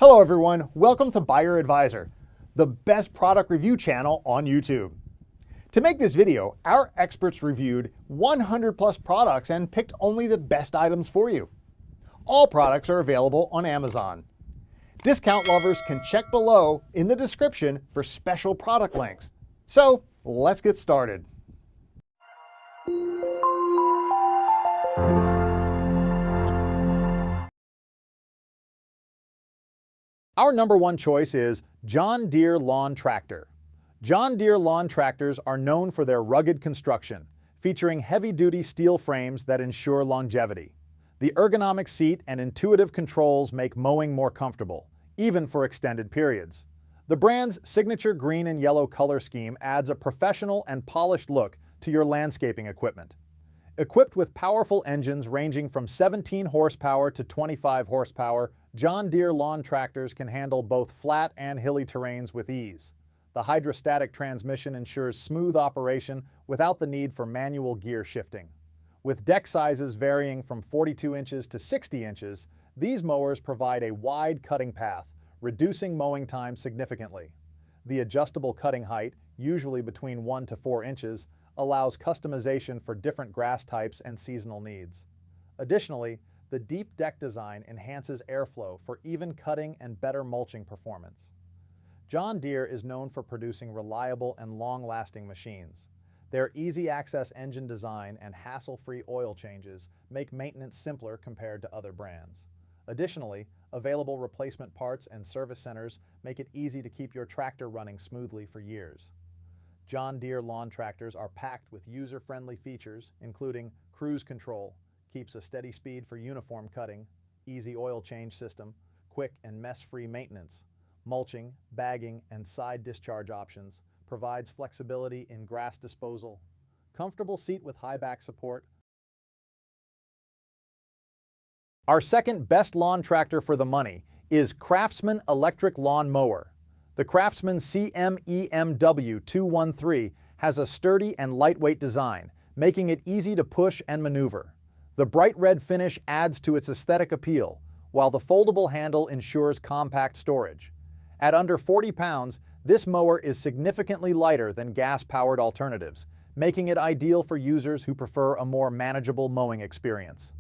Hello everyone, welcome to Buyer Advisor, the best product review channel on YouTube. To make this video, our experts reviewed 100 plus products and picked only the best items for you. All products are available on Amazon. Discount lovers can check below in the description for special product links. So let's get started. Our number one choice is John Deere Lawn Tractor. John Deere lawn tractors are known for their rugged construction, featuring heavy-duty steel frames that ensure longevity. The ergonomic seat and intuitive controls make mowing more comfortable, even for extended periods. The brand's signature green and yellow color scheme adds a professional and polished look to your landscaping equipment. Equipped with powerful engines ranging from 17 horsepower to 25 horsepower, John Deere lawn tractors can handle both flat and hilly terrains with ease. The hydrostatic transmission ensures smooth operation without the need for manual gear shifting. With deck sizes varying from 42 inches to 60 inches, these mowers provide a wide cutting path, reducing mowing time significantly. The adjustable cutting height, usually between 1 to 4 inches, allows customization for different grass types and seasonal needs. Additionally, the deep deck design enhances airflow for even cutting and better mulching performance. John Deere is known for producing reliable and long-lasting machines. Their easy-access engine design and hassle-free oil changes make maintenance simpler compared to other brands. Additionally, available replacement parts and service centers make it easy to keep your tractor running smoothly for years. John Deere lawn tractors are packed with user-friendly features, including cruise control, keeps a steady speed for uniform cutting, easy oil change system, quick and mess-free maintenance, mulching, bagging, and side discharge options, provides flexibility in grass disposal, comfortable seat with high back support. Our second best lawn tractor for the money is Craftsman electric lawn mower. The Craftsman CMEMW 213 has a sturdy and lightweight design, making it easy to push and maneuver. The bright red finish adds to its aesthetic appeal, while the foldable handle ensures compact storage. At under 40 pounds, this mower is significantly lighter than gas-powered alternatives, making it ideal for users who prefer a more manageable mowing experience.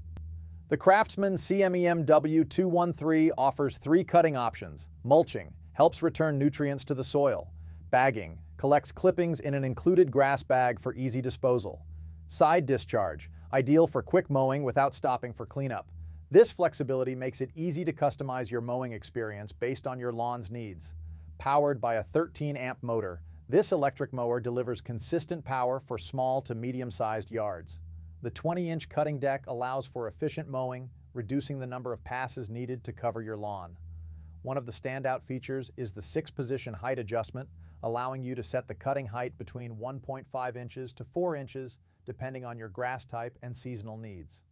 The Craftsman CMEMW 213 offers 3 cutting options: mulching, helps return nutrients to the soil; bagging, collects clippings in an included grass bag for easy disposal; side discharge, ideal for quick mowing without stopping for cleanup. This flexibility makes it easy to customize your mowing experience based on your lawn's needs. Powered by a 13-amp motor, this electric mower delivers consistent power for small to medium-sized yards. The 20-inch cutting deck allows for efficient mowing, reducing the number of passes needed to cover your lawn. One of the standout features is the 6-position height adjustment, allowing you to set the cutting height between 1.5 inches to 4 inches, depending on your grass type and seasonal needs.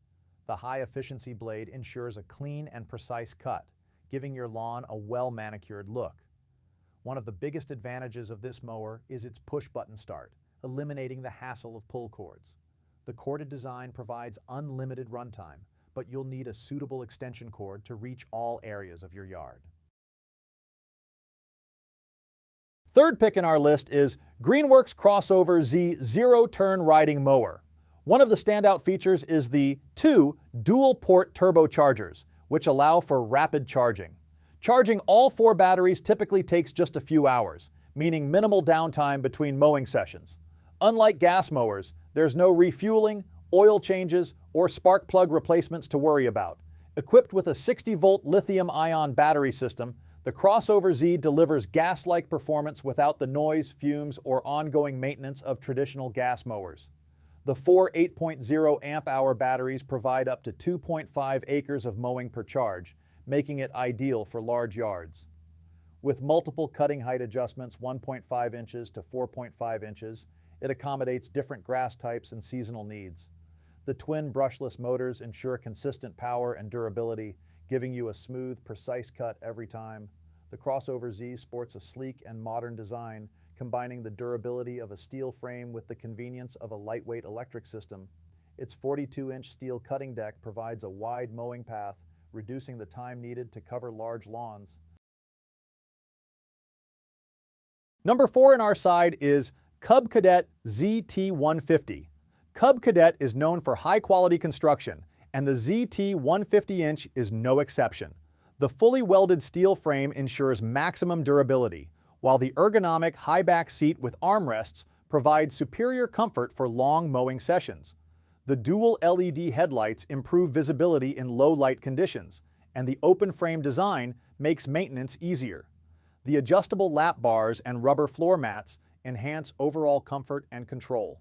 The high-efficiency blade ensures a clean and precise cut, giving your lawn a well-manicured look. One of the biggest advantages of this mower is its push-button start, eliminating the hassle of pull cords. The corded design provides unlimited runtime, but you'll need a suitable extension cord to reach all areas of your yard. Third pick in our list is Greenworks Crossover Z Zeroturn Riding Mower. One of the standout features is the 2 dual-port turbochargers, which allow for rapid charging. Charging all 4 batteries typically takes just a few hours, meaning minimal downtime between mowing sessions. Unlike gas mowers, there's no refueling, oil changes, or spark plug replacements to worry about. Equipped with a 60-volt lithium-ion battery system, the Crossover Z delivers gas-like performance without the noise, fumes, or ongoing maintenance of traditional gas mowers. The 4 8.0 amp-hour batteries provide up to 2.5 acres of mowing per charge, making it ideal for large yards. With multiple cutting height adjustments 1.5 inches to 4.5 inches, it accommodates different grass types and seasonal needs. The twin brushless motors ensure consistent power and durability, giving you a smooth, precise cut every time. The Crossover Z sports a sleek and modern design, combining the durability of a steel frame with the convenience of a lightweight electric system. Its 42-inch steel cutting deck provides a wide mowing path, reducing the time needed to cover large lawns. Number 4 in our side is Cub Cadet ZT150. Cub Cadet is known for high-quality construction, and the ZT150-inch is no exception. The fully welded steel frame ensures maximum durability, while the ergonomic high-back seat with armrests provides superior comfort for long mowing sessions. The dual LED headlights improve visibility in low-light conditions, and the open-frame design makes maintenance easier. The adjustable lap bars and rubber floor mats enhance overall comfort and control.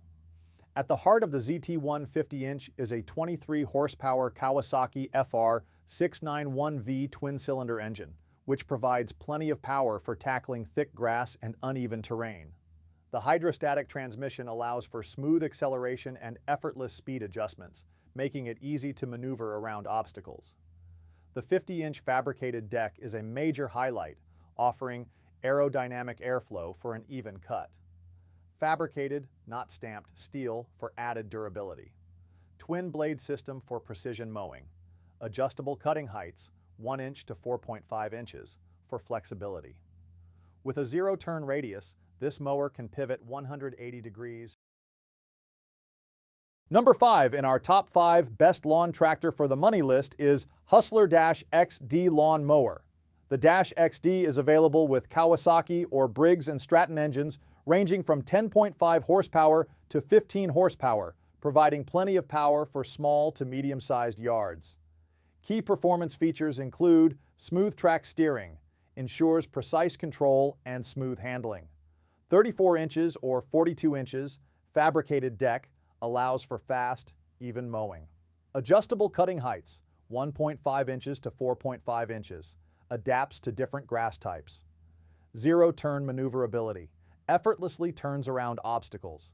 At the heart of the ZT150-inch is a 23-horsepower Kawasaki FR 691V twin-cylinder engine, which provides plenty of power for tackling thick grass and uneven terrain. The hydrostatic transmission allows for smooth acceleration and effortless speed adjustments, making it easy to maneuver around obstacles. The 50-inch fabricated deck is a major highlight, offering aerodynamic airflow for an even cut. Fabricated, not stamped, steel for added durability. Twin blade system for precision mowing. Adjustable cutting heights, 1 inch to 4.5 inches, for flexibility. With a zero-turn radius, this mower can pivot 180 degrees. Number 5 in our top 5 best lawn tractor for the money list is Hustler-XD Lawn Mower. The -XD is available with Kawasaki or Briggs & Stratton engines ranging from 10.5 horsepower to 15 horsepower, providing plenty of power for small to medium-sized yards. Key performance features include smooth track steering, ensures precise control and smooth handling. 34 inches or 42 inches fabricated deck allows for fast, even mowing. Adjustable cutting heights, 1.5 inches to 4.5 inches, adapts to different grass types. Zero-turn maneuverability, effortlessly turns around obstacles.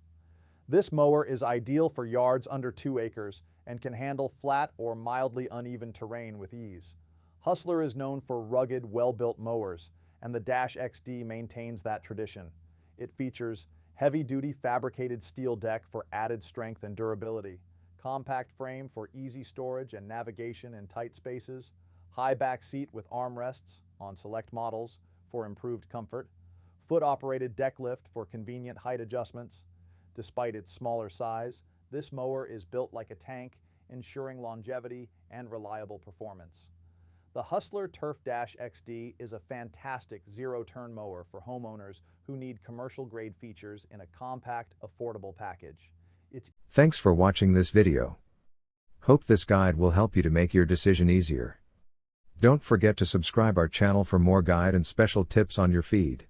This mower is ideal for yards under 2 acres and can handle flat or mildly uneven terrain with ease. Hustler is known for rugged, well-built mowers, and the -XD maintains that tradition. It features heavy-duty fabricated steel deck for added strength and durability, compact frame for easy storage and navigation in tight spaces, high back seat with armrests on select models for improved comfort, foot-operated deck lift for convenient height adjustments. Despite its smaller size, this mower is built like a tank, ensuring longevity and reliable performance. The Hustler Turf-XD is a fantastic zero-turn mower for homeowners who need commercial-grade features in a compact, affordable package. Thanks for watching this video. Hope this guide will help you to make your decision easier. Don't forget to subscribe our channel for more guide and special tips on your feed.